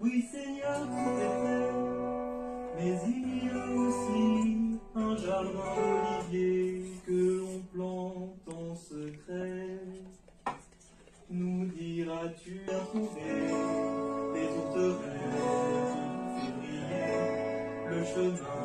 Oui, Seigneur, tout est fait, mais il y a aussi un jardin d'oliviers que l'on plante en secret. Nous diras-tu à trouver les tourterelles de février, le chemin